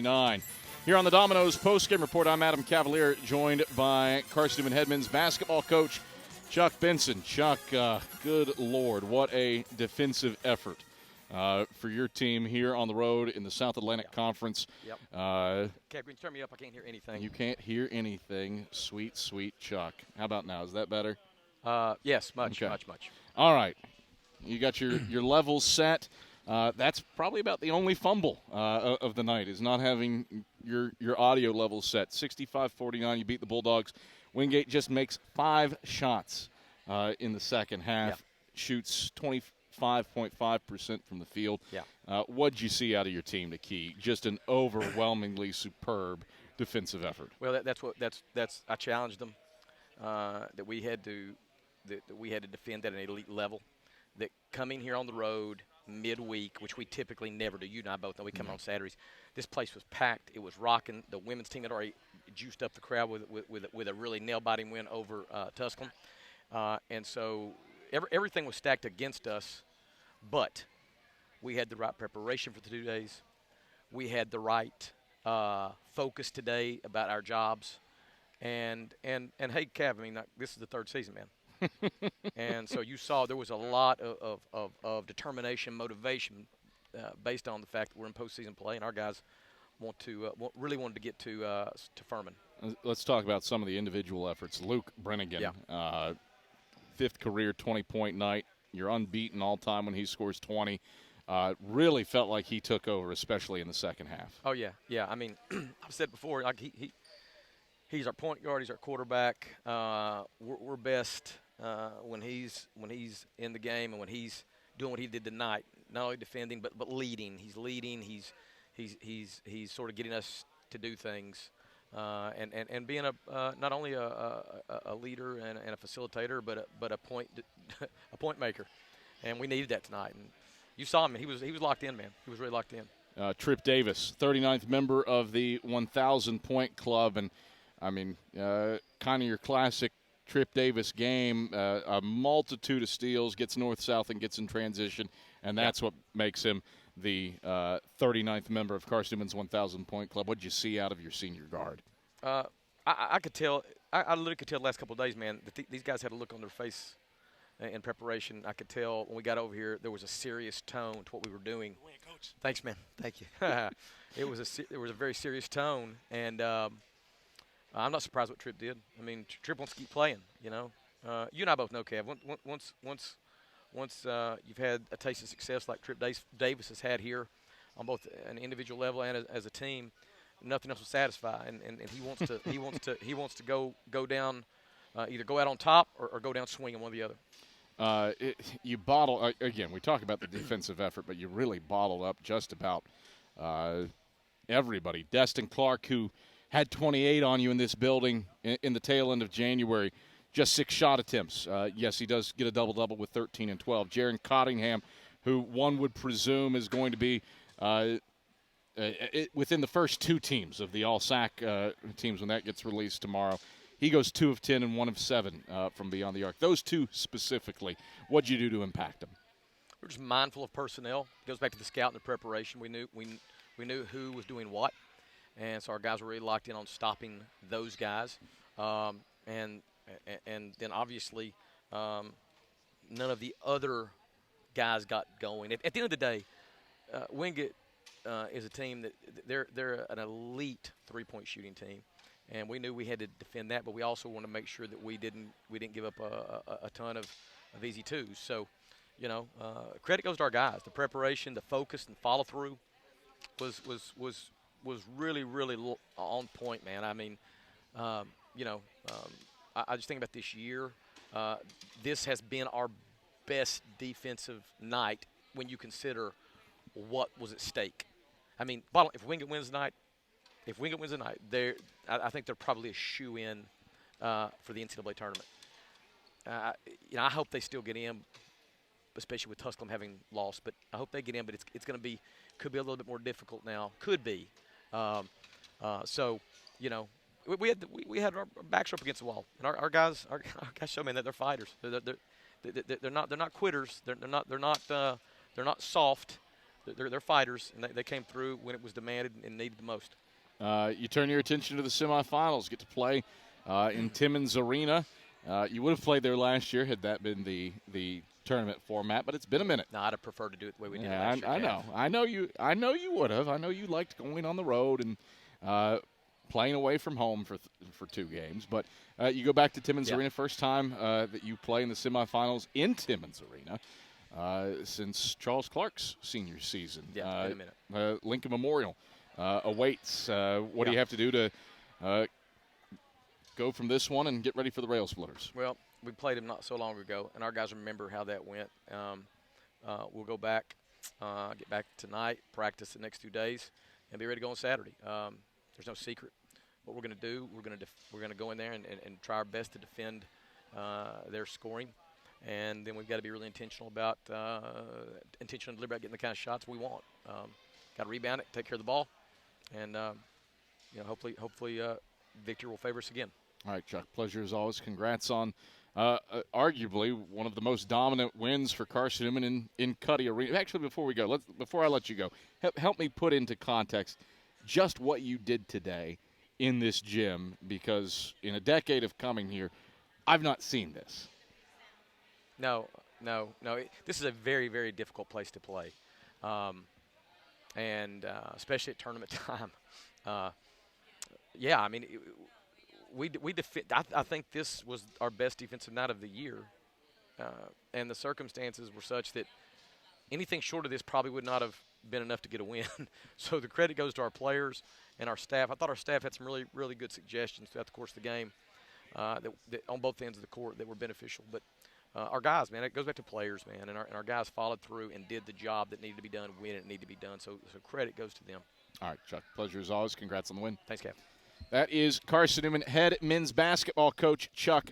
9. Here on the Domino's Postgame Report, I'm Adam Cavalier, joined by Carson-Newman Headman's basketball coach, Chuck Benson. Chuck, good Lord, what a defensive effort for your team here on the road in the South Atlantic Conference. Yep. Can you turn me up? I can't hear anything. You can't hear anything. Sweet, sweet Chuck. How about now? Is that better? Yes, much. All right. You got your levels set. That's probably about the only fumble of the night, is not having your audio levels set. 65-49, you beat the Bulldogs. Wingate just makes 5 shots in the second half, shoots 25.5% from the field. Yeah. What'd you see out of your team, Nikki? Just an overwhelmingly superb defensive effort. Well, that's I challenged them that we had to defend at an elite level. That coming here on the road midweek, which we typically never do. You and I both know we come on Saturdays. This place was packed. It was rocking. The women's team had already juiced up the crowd with a really nail-biting win over Tusculum. And so everything was stacked against us, but we had the right preparation for the 2 days. We had the right focus today about our jobs. And hey, Cav, I mean, this is the third season, man. And so you saw there was a lot of determination, motivation based on the fact that we're in postseason play, and our guys really wanted to get to Furman. Let's talk about some of the individual efforts. Luke Brennigan, 5th career 20-point night. You're unbeaten all time when he scores 20. Really felt like he took over, especially in the second half. Oh yeah. I mean, I've said before, like he's our point guard, he's our quarterback. We're best when he's in the game and when he's doing what he did tonight. Not only defending but leading. He's leading. He's sort of getting us to do things, and being not only a leader and a facilitator, but a point maker. And we needed that tonight. And you saw him. He was locked in, man. He was really locked in. Tripp Davis, 39th member of the 1,000-point club, and I mean, kind of your classic Tripp Davis game, a multitude of steals, gets north-south and gets in transition, and that's what makes him the 39th member of Carson-Newman's 1,000-point club. What did you see out of your senior guard? I could tell. I literally could tell the last couple of days, man, that these guys had a look on their face in preparation. I could tell when we got over here there was a serious tone to what we were doing. Win, Coach. Thanks, man. Thank you. There was a very serious tone, and I'm not surprised what Tripp did. I mean, Tripp wants to keep playing. You know, you and I both know, Kev. Once you've had a taste of success like Tripp Davis has had here, on both an individual level and as a team, nothing else will satisfy. And he wants to go down, either go out on top or go down swinging, one or the other. You bottle again. We talk about the defensive effort, but you really bottled up just about everybody. Destin Clark, who had 28 on you in this building in the tail end of January, just 6 shot attempts. Yes, he does get a double-double with 13 and 12. Jaron Cottingham, who one would presume is going to be within the first 2 teams of the all-SAC teams when that gets released tomorrow. He goes 2 of 10 and 1 of 7 from beyond the arc. Those 2 specifically, what'd you do to impact them? We're just mindful of personnel. It goes back to the scout and the preparation. We knew who was doing what. And so our guys were really locked in on stopping those guys. And then obviously none of the other guys got going. At the end of the day, Wingate is a team that they're an elite 3-point shooting team. And we knew we had to defend that, but we also wanted to make sure that we didn't give up a ton of easy twos. So, you know, credit goes to our guys. The preparation, the focus, and follow-through was really, really on point, man. I mean, I just think about this year. This has been our best defensive night when you consider what was at stake. I mean, if Wingate wins tonight, I think they're probably a shoe-in for the NCAA tournament. I hope they still get in, especially with Tusculum having lost. But I hope they get in. But it's going to could be a little bit more difficult now. Could be. So, you know, we had our backs up against the wall, and our guys show, man, that they're fighters. They're not quitters. They're not soft. they're fighters, and they came through when it was demanded and needed the most. You turn your attention to the semifinals. Get to play in Timmons Arena. You would have played there last year had that been the tournament format, but it's been a minute. No, I'd have preferred to do it the way we did Yeah, last year. I know. I know you would have. I know you liked going on the road and playing away from home for 2 games. But you go back to Timmons Arena, first time that you play in the semifinals in Timmons Arena since Charles Clark's senior season. Yeah, in a minute. Lincoln Memorial awaits. What do you have to do to go from this one and get ready for the Rail Splitters? Well, we played them not so long ago, and our guys remember how that went. We'll go back, get back tonight, practice the next 2 days, and be ready to go on Saturday. There's no secret what we're going to do. We're going to go in there and try our best to defend their scoring, and then we've got to be really intentional and deliberate about getting the kind of shots we want. Got to rebound it, take care of the ball, and hopefully victory will favor us again. All right, Chuck. Pleasure as always. Congrats on arguably one of the most dominant wins for Carson-Newman in Cuddy Arena. Actually, before I let you go, help me put into context just what you did today in this gym, because in a decade of coming here, I've not seen this. No. This is a very, very difficult place to play, and especially at tournament time. We defend. I think this was our best defensive night of the year, and the circumstances were such that anything short of this probably would not have been enough to get a win. So the credit goes to our players and our staff. I thought our staff had some really, really good suggestions throughout the course of the game that on both ends of the court that were beneficial. But our guys, man, it goes back to players, man, and our guys followed through and did the job that needed to be done when it needed to be done. So credit goes to them. All right, Chuck. Pleasure as always. Congrats on the win. Thanks, Kev. That is Carson-Newman head men's basketball coach Chuck